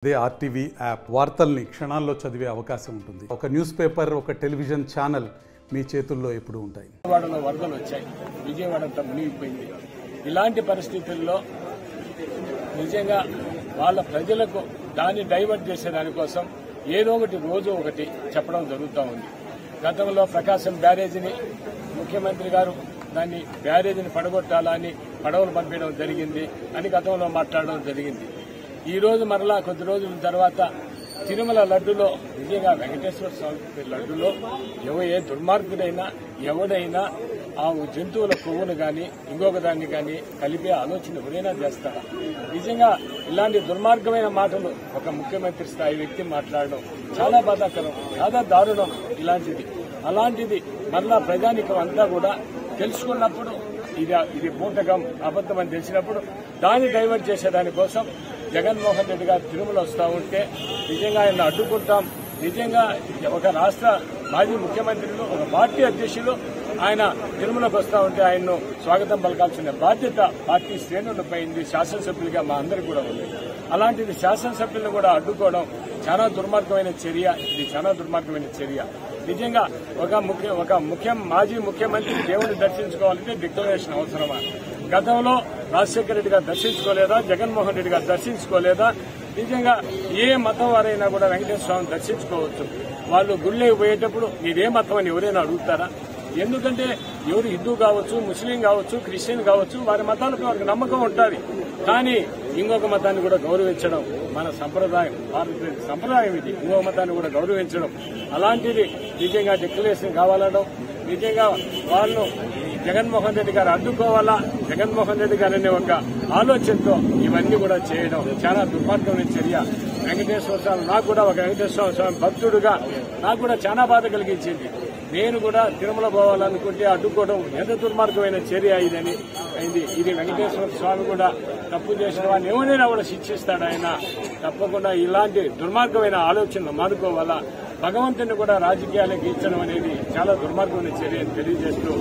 అదే RTV app వార్తల్ని క్షణాల్లో చదివే అవకాశం ఉంటుంది. ఒక న్యూస్ పేపర్, ఒక టెలివిజన్ ఛానల్ మీ చేతుల్లో ఎప్పుడూ ఉంటాయి. విజయవాడలో వరదలు వచ్చాయి, విజయవాడ అంతా మునిగిపోయింది. ఇలాంటి పరిస్థితుల్లో నిజంగా వాళ్ళ ప్రజలకు దాన్ని డైవర్ట్ చేసే దానికోసం ఏదో ఒకటి రోజు ఒకటి చెప్పడం జరుగుతూ ఉంది. గతంలో ప్రకాశం బ్యారేజీని ముఖ్యమంత్రి గారు దాన్ని బ్యారేజీని పడగొట్టాలని పడవలు పంపించడం జరిగింది అని గతంలో మాట్లాడడం జరిగింది. ఈ రోజు మరలా కొద్ది రోజుల తర్వాత తిరుమల లడ్డులో నిజంగా వెంకటేశ్వర స్వామి లడ్డులో ఏ దుర్మార్గుడైనా ఎవడైనా ఆ జంతువుల కొవ్వును కానీ ఇంకొక దాన్ని కానీ కలిపే ఆలోచన ఎవరైనా చేస్తారా? నిజంగా ఇలాంటి దుర్మార్గమైన మాటలు ఒక ముఖ్యమంత్రి స్థాయి వ్యక్తి మాట్లాడడం చాలా బాధాకరం, చాలా దారుణం. అలాంటిది మరలా ప్రజానికం అంతా కూడా తెలుసుకున్నప్పుడు ఇది పూటకం అబద్దం అని తెలిసినప్పుడు దాన్ని డైవర్ట్ చేసేదానికోసం జగన్మోహన్ రెడ్డి గారు తిరుమల వస్తూ ఉంటే నిజంగా ఆయన అడ్డుకుంటాం. నిజంగా ఒక రాష్ట్ర మాజీ ముఖ్యమంత్రులు, ఒక పార్టీ అధ్యక్షులు ఆయన తిరుమలకు వస్తూ ఉంటే ఆయన్ను స్వాగతం పలకాల్సిన బాధ్యత పార్టీ శ్రేణులపై శాసనసభ్యులుగా మా అందరికీ కూడా ఉంది. అలాంటిది శాసనసభ్యులను కూడా అడ్డుకోవడం చాలా దుర్మార్గమైన చర్య. ఇది చాలా దుర్మార్గమైన చర్య. నిజంగా మాజీ ముఖ్యమంత్రి దేవుని దర్శించుకోవాలంటే డిక్లరేషన్ అవసరమా? గతంలో రాజశేఖర రెడ్డి గారు దర్శించుకోలేదా? జగన్మోహన్ రెడ్డి గారు దర్శించుకోలేదా? నిజంగా ఏ మతం వారైనా కూడా వెంకటేశ్వర స్వామిని దర్శించుకోవచ్చు. వాళ్ళు గుళ్ళకి పోయేటప్పుడు మీరే మతం అని ఎవరైనా అడుగుతారా? ఎందుకంటే ఎవరు హిందూ కావచ్చు, ముస్లిం కావచ్చు, క్రిస్టియన్ కావచ్చు, వారి మతాలకు వారికి నమ్మకం ఉంటుంది. కానీ ఇంకొక మతాన్ని కూడా గౌరవించడం మన సంప్రదాయం, భారతదేశ సంప్రదాయం ఇది. ఇంకొక మతాన్ని కూడా గౌరవించడం అలాంటిది నిజంగా డిక్లరేషన్ కావాలనడం, నిజంగా వాళ్ళు జగన్మోహన్ రెడ్డి గారు అడ్డుకోవాలా, జగన్మోహన్ రెడ్డి గారు అనే ఒక ఆలోచనతో ఇవన్నీ కూడా చేయడం చాలా దుర్మార్గమైన చర్య. వెంకటేశ్వర స్వామి నాకు కూడా ఒక వెంకటేశ్వర స్వామి భక్తుడుగా నాకు కూడా చాలా బాధ కలిగించింది. నేను కూడా తిరుమల పోవాలనుకుంటే అడ్డుకోవడం ఎంత దుర్మార్గమైన చర్య ఇదని అయింది. ఇది వెంకటేశ్వర స్వామి కూడా తప్పు చేసిన వాడిని ఎవరైనా కూడా శిక్షిస్తాడు. ఆయన తప్పకుండా ఇలాంటి దుర్మార్గమైన ఆలోచనలు మానుకోవాలా. భగవంతుని కూడా రాజకీయాలకు ఇచ్చడం అనేది చాలా దుర్మార్గమైన చర్య అని తెలియజేస్తూ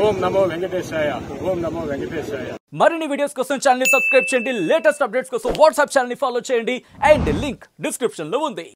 ఓం నమో వెంకటేశాయ, ఓం నమో వెంకటేశాయ. మరిన్ని వీడియోస్ కోసం ఛానల్ ని సబ్స్క్రైబ్ చేయండి. లేటెస్ట్ అప్డేట్స్ కోసం వాట్సాప్ ఛానల్ ని ఫాలో చేయండి. అండ్ లింక్ డిస్క్రిప్షన్ లో ఉంది.